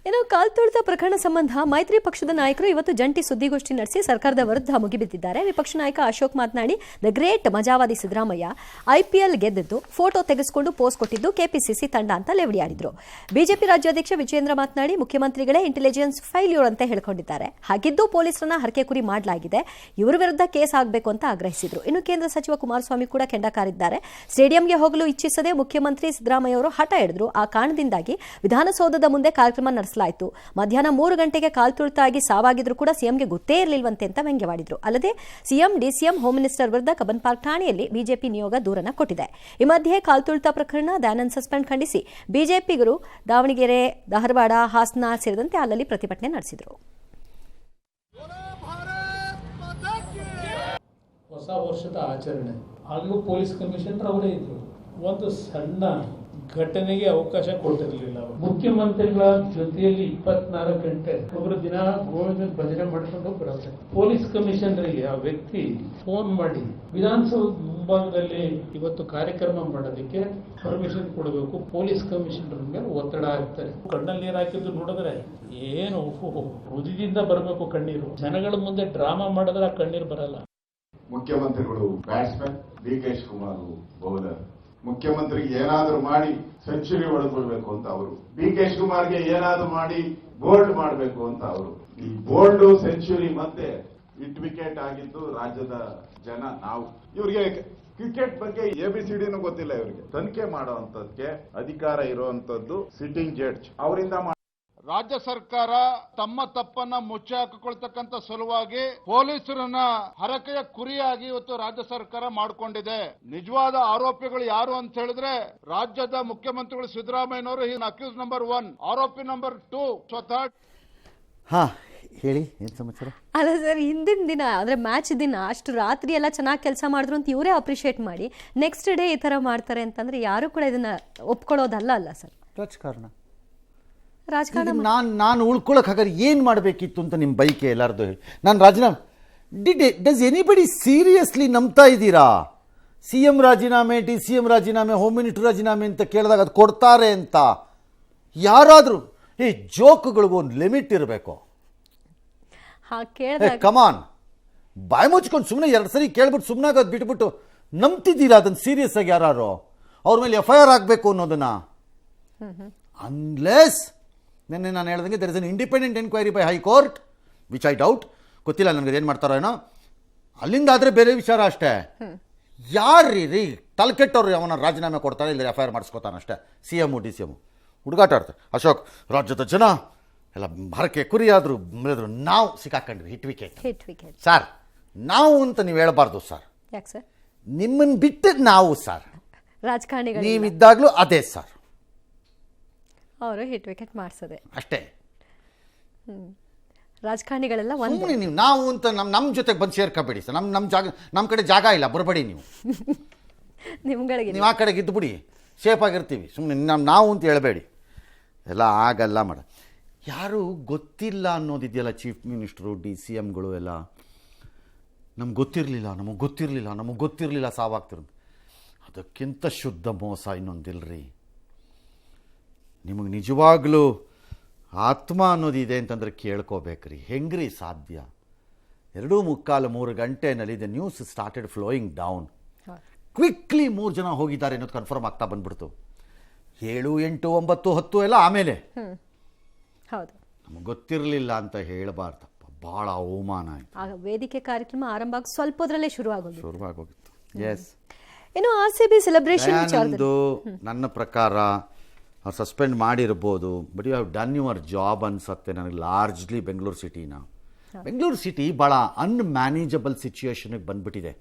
ಇನ್ನು ಕಾಲ್ತುಳಿತ ಪ್ರಕರಣ ಸಂಬಂಧ ಮೈತ್ರಿ ಪಕ್ಷದ ನಾಯಕರು ಇವತ್ತು ಜಂಟಿ ಸುದ್ದಿಗೋಷ್ಠಿ ನಡೆಸಿ ಸರ್ಕಾರದ ವಿರುದ್ಧ ಮುಗಿಬಿದ್ದಿದ್ದಾರೆ. ವಿಪಕ್ಷ ನಾಯಕ ಅಶೋಕ್ ಮಾತನಾಡಿ, ದ ಗ್ರೇಟ್ ಮಜಾವಾದಿ ಸಿದ್ದರಾಮಯ್ಯ ಐಪಿಎಲ್ ಗೆದ್ದಿದ್ದು ಫೋಟೋ ತೆಗೆಸಿಕೊಂಡು ಪೋಸ್ ಕೊಟ್ಟಿದ್ದು ಕೆಪಿಸಿಸಿ ತಂಡ ಅಂತ ಲೆವಡಿಯಾಡಿದ್ರು. ಬಿಜೆಪಿ ರಾಜ್ಯಾಧ್ಯಕ್ಷ ವಿಜೇಂದ್ರ ಮಾತನಾಡಿ, ಮುಖ್ಯಮಂತ್ರಿಗಳೇ ಇಂಟೆಲಿಜೆನ್ಸ್ ಫೈಲ್ಯೂರ್ ಅಂತ ಹೇಳಿಕೊಂಡಿದ್ದಾರೆ. ಹಾಗಿದ್ದು ಪೊಲೀಸರನ್ನ ಹರಕೆ ಕುರಿ ಮಾಡಲಾಗಿದೆ. ಇವರ ವಿರುದ್ಧ ಕೇಸ್ ಆಗಬೇಕು ಅಂತ ಆಗ್ರಹಿಸಿದ್ರು. ಇನ್ನು ಕೇಂದ್ರ ಸಚಿವ ಕುಮಾರಸ್ವಾಮಿ ಕೂಡ ಕೆಂಡ ಕಾರಿದ್ದಾರೆ. ಸ್ಟೇಡಿಯಂಗೆ ಹೋಗಲು ಇಚ್ಛಿಸದೆ ಮುಖ್ಯಮಂತ್ರಿ ಸಿದ್ದರಾಮಯ್ಯ ಅವರು ಹಠ ಹಿಡಿದ್ರು. ಆ ಕಾರಣದಿಂದಾಗಿ ವಿಧಾನಸೌಧದ ಮುಂದೆ ಕಾರ್ಯಕ್ರಮ ನಡೆಸಲಾಯಿತು. ಮಧ್ಯಾಹ್ನ 3 ಗಂಟೆಗೆ ಕಾಲ್ತುಳಿತಾಗಿ ಸಾವಾಗಿದ್ರು ಕೂಡ ಸಿಎಂಗೆ ಗೊತ್ತೇ ಇರಲಿಲ್ವಂತೆ ಅಂತ ವ್ಯಂಗ್ಯವಾಡಿದ್ರು. ಅಲ್ಲದೆ ಸಿಎಂ, ಡಿಸಿಎಂ, ಹೋಮ್ ಮಿನಿಸ್ಟರ್ ವಿರುದ್ಧ ಕಬ್ಬನ್ ಪಾರ್ಕ್ ಠಾಣೆಯಲ್ಲಿ ಬಿಜೆಪಿ ನಿಯೋಗ ದೂರನ್ನ ಕೊಟ್ಟಿದೆ. ಈ ಮಧ್ಯೆ ಕಾಲ್ತುಳಿತ ಪ್ರಕರಣ ದಯಾನಂದ್ ಸಸ್ಪೆಂಡ್ ಖಂಡಿಸಿ ಬಿಜೆಪಿಗರು ದಾವಣಗೆರೆ, ಧಾರವಾಡ, ಹಾಸನ ಸೇರಿದಂತೆ ಅಲ್ಲಲ್ಲಿ ಪ್ರತಿಭಟನೆ ನಡೆಸಿದರು. ಹೊಸ ವರ್ಷದ ಆಚರಣೆ ಆಗಲೂ ಪೊಲೀಸ್ ಕಮಿಷನರ್ ಅವರೇ ಇದ್ರು. ಒಂದು ಸಣ್ಣ ಘಟನೆಗೆ ಅವಕಾಶ ಕೊಟ್ಟಿರಲಿಲ್ಲ. ಮುಖ್ಯಮಂತ್ರಿಗಳ ಜೊತೆಯಲ್ಲಿ 24 ಗಂಟೆ ಒಬ್ಬರು ದಿನ ಗೋವಿಂದ ಭಜನೆ ಮಾಡಿಕೊಂಡು ಬರುತ್ತೆ. ಪೊಲೀಸ್ ಕಮಿಷನರ್ಗೆ ಆ ವ್ಯಕ್ತಿ ಫೋನ್ ಮಾಡಿ ವಿಧಾನಸೌಧ ಮುಂಭಾಗದಲ್ಲಿ ಇವತ್ತು ಕಾರ್ಯಕ್ರಮ ಮಾಡೋದಕ್ಕೆ ಪರ್ಮಿಷನ್ ಕೊಡಬೇಕು, ಪೊಲೀಸ್ ಕಮಿಷನರ್ ಮೇಲೆ ಒತ್ತಡ ಹಾಕ್ತಾರೆ. ಕಣ್ಣಲ್ಲಿ ನೀರು ಹಾಕಿದ್ದು ನೋಡಿದ್ರೆ ಏನು ಹೃದಯದಿಂದ ಬರಬೇಕು ಕಣ್ಣೀರು. ಜನಗಳ ಮುಂದೆ ಡ್ರಾಮಾ ಮಾಡಿದ್ರೆ ಆ ಕಣ್ಣೀರು ಬರಲ್ಲ. ಮುಖ್ಯಮಂತ್ರಿಗಳು ಬ್ಯಾಟ್ಸ್ಮನ್, ಡಿ.ಕೆ. ಶಿವಕುಮಾರ್ ಬೌಲರ್. ಮುಖ್ಯಮಂತ್ರಿಗೆ ಏನಾದರೂ ಮಾಡಿ ಸೆಂಚುರಿ ಹೊಡೆದ್ಬಿಡ್ಬೇಕು ಅಂತ ಅವರು, ಡಿ.ಕೆ. ಶಿವಕುಮಾರ್ಗೆ ಏನಾದರೂ ಮಾಡಿ ಬೋಲ್ಡ್ ಮಾಡಬೇಕು ಅಂತ ಅವರು. ಈ ಬೋಲ್ಡ್, ಸೆಂಚುರಿ ಮತ್ತೆ ಹಿಟ್ ವಿಕೆಟ್ ಆಗಿದ್ದು ರಾಜ್ಯದ ಜನ. ನಾವು ಇವ್ರಿಗೆ ಕ್ರಿಕೆಟ್ ಬಗ್ಗೆ ABCDನೂ ಗೊತ್ತಿಲ್ಲ. ಇವರಿಗೆ ತನಿಖೆ ಮಾಡುವಂತದಕ್ಕೆ ಅಧಿಕಾರ ಇರುವಂತದ್ದು ಸಿಟ್ಟಿಂಗ್ ಜಡ್ಜ್. ಅವರಿಂದ ರಾಜ್ಯ ಸರ್ಕಾರ ತಮ್ಮ ತಪ್ಪನ್ನ ಮುಚ್ಚಿ ಹಾಕಿಕೊಳ್ತಕ್ಕಂಥ ಸಲುವಾಗಿ ಪೊಲೀಸರನ್ನ ಹರಕೆಯ ಕುರಿಯಾಗಿ ಇವತ್ತು ರಾಜ್ಯ ಸರ್ಕಾರ ಮಾಡಿಕೊಂಡಿದೆ. ನಿಜವಾದ ಆರೋಪಿಗಳು ಯಾರು ಅಂತ ಹೇಳಿದ್ರೆ ರಾಜ್ಯದ ಮುಖ್ಯಮಂತ್ರಿಗಳು ಸಿದ್ದರಾಮಯ್ಯನವರು ಅಕ್ಯೂಸ್ ನಂಬರ್ 1, ಆರೋಪಿ ನಂಬರ್ 2 ಸ್ವತಃ. ಹೇಳಿ, ಏನ್ ಸಮಾಚಾರ? ಅಲ್ಲ ಸರ್, ಹಿಂದಿನ ದಿನ ಅಂದ್ರೆ ಮ್ಯಾಚ್ ದಿನ ಅಷ್ಟು ರಾತ್ರಿ ಎಲ್ಲ ಚೆನ್ನಾಗಿ ಕೆಲಸ ಮಾಡಿದ್ರು ಅಂತ ಇವರೇ ಅಪ್ರಿಷಿಯೇಟ್ ಮಾಡಿ ನೆಕ್ಸ್ಟ್ ಡೇ ಈ ತರ ಮಾಡ್ತಾರೆ ಅಂತಂದ್ರೆ ಯಾರು ಕೂಡ ಇದನ್ನ ಒಪ್ಕೊಳ್ಳೋದಲ್ಲ ಅಲ್ಲ ಸರ್. ರಾಜಕಾರಣ ನಾನು ಉಳ್ಕೊಳಕ್ ಹಾಗಾದ್ರೆ ಏನ್ ಮಾಡಬೇಕಿತ್ತು ಅಂತ ನಿಮ್ಮ ಬೈಕೆ ಎಲ್ಲಾರ್ದು ಹೇಳಿ. ನಾನು ರಾಜೀನಾಮೆ ಡಸ್ ಎನಿಬಡಿ ಸೀರಿಯಸ್ಲಿ ನಂಬ್ತಾ ಇದ್ದೀರಾ? CM ರಾಜೀನಾಮೆ, DCM ರಾಜೀನಾಮೆ, ಹೋಮ್ ಮಿನಿಸ್ಟರ್ ರಾಜೀನಾಮೆ ಅಂತ ಕೇಳಿದಾಗ ಅದು ಕೊಡ್ತಾರೆ ಅಂತ ಯಾರಾದರೂ ಈ ಜೋಕ್ಗಳಿಗೂ ಒಂದು ಲಿಮಿಟ್ ಇರಬೇಕು. ಕಮಾನ್, ಬಾಯಿ ಮುಚ್ಕೊಂಡು ಸುಮ್ಮನೆ 2 ಸರಿ ಕೇಳ್ಬಿಟ್ಟು ಸುಮ್ಮನೆ ಆಗೋದು ಬಿಟ್ಬಿಟ್ಟು ನಂಬ್ತಿದ್ದೀರಾ ಅದನ್ನು ಸೀರಿಯಸ್ ಆಗಿ? ಯಾರು ಅವ್ರ ಮೇಲೆ FIR ಆಗಬೇಕು ಅನ್ನೋದನ್ನ? ಅನ್ಲೆಸ್ ನಿನ್ನೆ ನಾನು ಹೇಳ್ದಂಗೆ there is an independent enquiry by high court, which I doubt. ಗೊತ್ತಿಲ್ಲ ನನಗೆ ಏನು ಮಾಡ್ತಾರೋ ಏನೋ. ಅಲ್ಲಿಂದ ಆದರೆ ಬೇರೆ ವಿಚಾರ ಅಷ್ಟೇ. ಯಾರೀ ತಲೆಕೆಟ್ಟವ್ರು ಅವನ ರಾಜೀನಾಮೆ ಕೊಡ್ತಾರೆ, ಇಲ್ಲ FIR ಮಾಡಿಸ್ಕೋತಾನೆ ಅಷ್ಟೇ. CM, DCM ಹುಡುಗಾಟ ಆಡ್ತಾರೆ. ಅಶೋಕ್, ರಾಜ್ಯದ ಜನ ಎಲ್ಲ ಹರಕೆ ಕುರಿಯಾದ್ರು ನಾವು ಸಿಕ್ಕಾಕೊಂಡ್ವಿ ಹಿಟ್ ವಿಕೆಟ್. ಸರ್, ನಾವು ಅಂತ ನೀವು ಹೇಳಬಾರ್ದು ಸರ್. ಯಾಕೆ ಸರ್? ನಿಮ್ಮನ್ನು ಬಿಟ್ಟು ನಾವು ಸರ್, ರಾಜಕಾರಣಿಗಳು ನೀವಿದ್ದಾಗಲೂ ಅದೇ ಸರ್. ಅವರು ಹಿಟ್ ವಿಕೆಟ್ ಮಾಡಿಸೋದೆ ಅಷ್ಟೇ. ರಾಜಕಾರಣಿಗಳೆಲ್ಲ ಒಂದು ನೀವು ನಾವು ಅಂತ ನಮ್ಮ ಜೊತೆಗೆ ಬಂದು ಸೇರ್ಕೋಬೇಡಿ ಸರ್. ನಮ್ಮ ಕಡೆ ಜಾಗ ಇಲ್ಲ, ಬರಬೇಡಿ ನೀವು. ನೀವು ಆ ಕಡೆಗೆ ಇದ್ದುಬಿಡಿ, ಸೇಫ್ ಆಗಿರ್ತೀವಿ. ಸುಮ್ಮನೆ ನಾವು ಅಂತ ಹೇಳಬೇಡಿ. ಎಲ್ಲ ಆಗಲ್ಲ ಮಾಡ. ಯಾರು ಗೊತ್ತಿಲ್ಲ ಅನ್ನೋದಿದೆಯಲ್ಲ, ಚೀಫ್ ಮಿನಿಸ್ಟ್ರು, DCMಗಳು ಎಲ್ಲ ನಮ್ಗೆ ಗೊತ್ತಿರಲಿಲ್ಲ ಸಾವಾಗ್ತಿರೋದು. ಅದಕ್ಕಿಂತ ಶುದ್ಧ ಮೋಸ ಇನ್ನೊಂದಿಲ್ರಿ. ನಿಮಗೆ ನಿಜವಾಗ್ಲೂ ಆತ್ಮ ಅನ್ನೋದಿದೆ ಅಂತಂದ್ರೆ ಕೇಳ್ಕೋಬೇಕ್ರಿ. ಹೆಂಗ್ರಿ ಸಾಧ್ಯ? 2:45-3 ಗಂಟೆನಲ್ಲಿ the news started flowing down. Quickly 3 ಜನ ಹೋಗಿದ್ದಾರೆ ಅನ್ನೋದು ಕನ್ಫರ್ಮ್ ಆಗ್ತಾ ಬಂದ್ಬಿಡ್ತು. 7, 8, 9, 10 ಎಲ್ಲ ಆಮೇಲೆ. ಹೌದು, ನಮಗೆ ಗೊತ್ತಿರಲಿಲ್ಲ ಅಂತ ಹೇಳಬಾರ್ದಪ್ಪ. ಭಾಳ ಅವಮಾನ ಆಯಿತು. ವೇದಿಕೆ ಕಾರ್ಯಕ್ರಮ ಆರಂಭ ಆಗಿ ಸ್ವಲ್ಪದ್ರಲ್ಲೇ ಶುರುವಾಗೋಗಿತ್ತು. ಎಸ್. ಇನ್ನು RCB ಸೆಲೆಬ್ರೇಷನ್ ವಿಚಾರದಲ್ಲಿ ನನ್ನ ಪ್ರಕಾರ ಸಸ್ಪೆಂಡ್ ಮಾಡಿರ್ಬೋದು, but you have done your job ಅನ್ಸುತ್ತೆ ನನಗೆ. ಲಾರ್ಜ್ಲಿ ಬೆಂಗಳೂರು ಸಿಟಿ ಭಾಳ ಅನ್ಮ್ಯಾನೇಜಬಲ್ ಸಿಚುಯೇಷನ್ಗೆ ಬಂದ್ಬಿಟ್ಟಿದೆ.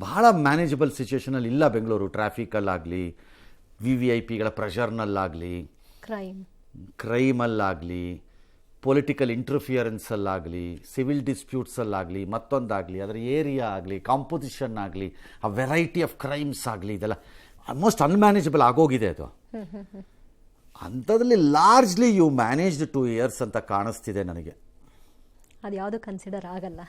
ಭಾಳ ಮ್ಯಾನೇಜಬಲ್ ಸಿಚುಯೇಷನಲ್ಲಿ ಇಲ್ಲ ಬೆಂಗಳೂರು. ಟ್ರಾಫಿಕಲ್ಲಾಗಲಿ, VVIPಗಳ ಪ್ರೆಷರ್ನಲ್ಲಾಗಲಿ, ಕ್ರೈಮಲ್ಲಾಗಲಿ, ಪೊಲಿಟಿಕಲ್ ಇಂಟರ್ಫಿಯರೆನ್ಸಲ್ಲಾಗಲಿ, ಸಿವಿಲ್ ಡಿಸ್ಪ್ಯೂಟ್ಸಲ್ಲಾಗಲಿ, ಮತ್ತೊಂದಾಗಲಿ, ಅದರ ಏರಿಯಾ ಆಗಲಿ, ಕಾಂಪೋಸಿಷನ್ ಆಗಲಿ, ಆ ವೆರೈಟಿ ಆಫ್ ಕ್ರೈಮ್ಸ್ ಆಗಲಿ, ಇದೆಲ್ಲ ಆಲ್ಮೋಸ್ಟ್ ಅನ್ಮ್ಯಾನೇಜಬಲ್ ಆಗೋಗಿದೆ ಅದು. ಅಂಥದ್ರಲ್ಲಿ ಲಾರ್ಜ್ಲಿ ಯು ಮ್ಯಾನೇಜ್ಡ್ 2 years ಅಂತ ಕಾಣಿಸ್ತಿದೆ ನನಗೆ. ಅದು ಯಾವುದು ಕನ್ಸಿಡರ್ ಆಗಲ್ಲ.